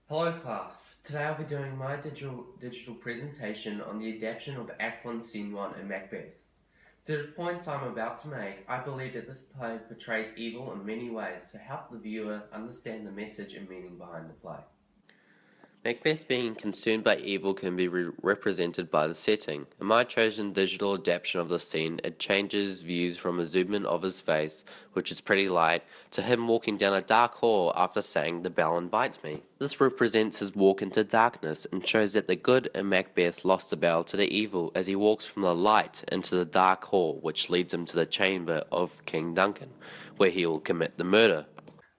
Hello class, today I'll be doing my digital presentation on the adaptation of Act 1 Scene 1 in Macbeth. To the point I'm about to make, I believe that this play portrays evil in many ways to help the viewer understand the message and meaning behind the play. Macbeth being consumed by evil can be represented by the setting. In my chosen digital adaptation of the scene, it changes views from a zoom in of his face, which is pretty light, to him walking down a dark hall after saying, "The bell invites me." This represents his walk into darkness and shows that the good in Macbeth lost the battle to the evil as he walks from the light into the dark hall, which leads him to the chamber of King Duncan, where he will commit the murder.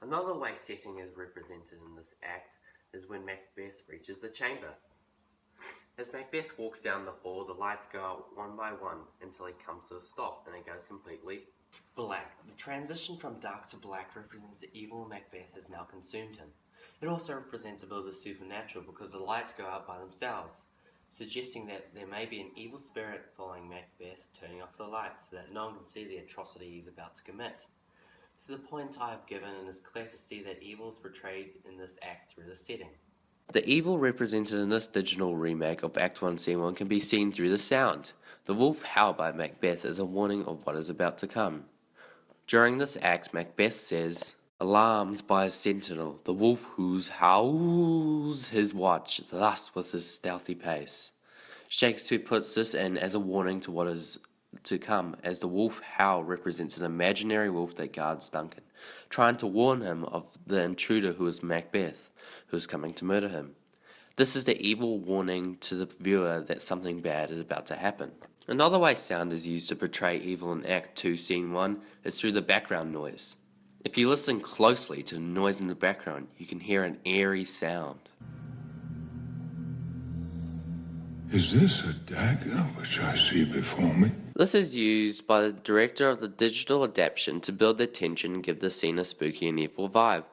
Another way setting is represented in this act is when Macbeth reaches the chamber. As Macbeth walks down the hall, the lights go out one by one until he comes to a stop and it goes completely black. The transition from dark to black represents the evil Macbeth has now consumed him. It also represents a bit of the supernatural because the lights go out by themselves, suggesting that there may be an evil spirit following Macbeth turning off the lights so that no one can see the atrocity he's about to commit. To the point I have given, it is clear to see that evil is portrayed in this act through the setting. The evil represented in this digital remake of Act 1 Scene 1 can be seen through the sound. The wolf howl by Macbeth is a warning of what is about to come. During this act, Macbeth says, "Alarmed by a sentinel, the wolf howls his watch, thus with his stealthy pace." Shakespeare puts this in as a warning to what is to come, as the wolf howl represents an imaginary wolf that guards Duncan, trying to warn him of the intruder who is Macbeth, who is coming to murder him. This is the evil warning to the viewer that something bad is about to happen. Another way sound is used to portray evil in Act 2, Scene 1 is through the background noise. If you listen closely to the noise in the background, you can hear an eerie sound. Is this a dagger which I see before me? This is used by the director of the digital adaptation to build the tension and give the scene a spooky and evil vibe.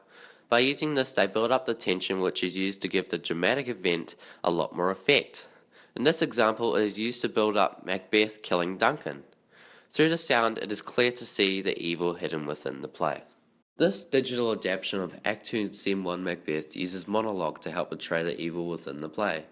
By using this, they build up the tension, which is used to give the dramatic event a lot more effect. In this example, it is used to build up Macbeth killing Duncan. Through the sound, it is clear to see the evil hidden within the play. This digital adaptation of Act 2 Scene 1 Macbeth uses monologue to help portray the evil within the play.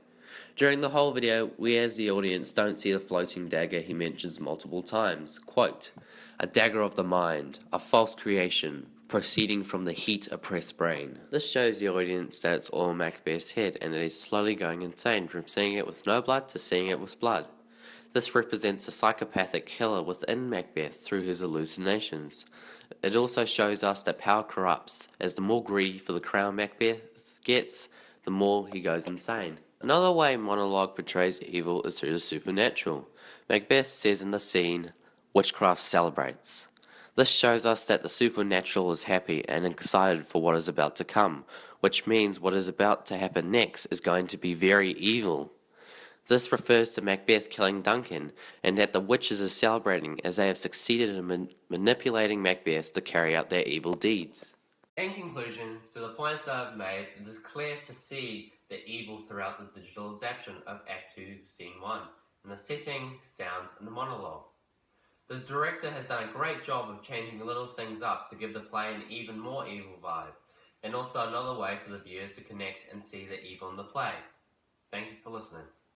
During the whole video, we as the audience don't see the floating dagger he mentions multiple times. Quote, "A dagger of the mind, a false creation, proceeding from the heat-oppressed brain." This shows the audience that it's all in Macbeth's head and that he's slowly going insane from seeing it with no blood to seeing it with blood. This represents a psychopathic killer within Macbeth through his hallucinations. It also shows us that power corrupts, as the more greedy for the crown Macbeth gets, the more he goes insane. Another way monologue portrays evil is through the supernatural. Macbeth says in the scene, "Witchcraft celebrates." This shows us that the supernatural is happy and excited for what is about to come, which means what is about to happen next is going to be very evil. This refers to Macbeth killing Duncan, and that the witches are celebrating as they have succeeded in manipulating Macbeth to carry out their evil deeds. In conclusion, to the points that I've made, it is clear to see the evil throughout the digital adaptation of Act 2, Scene 1, in the setting, sound, and the monologue. The director has done a great job of changing little things up to give the play an even more evil vibe, and also another way for the viewer to connect and see the evil in the play. Thank you for listening.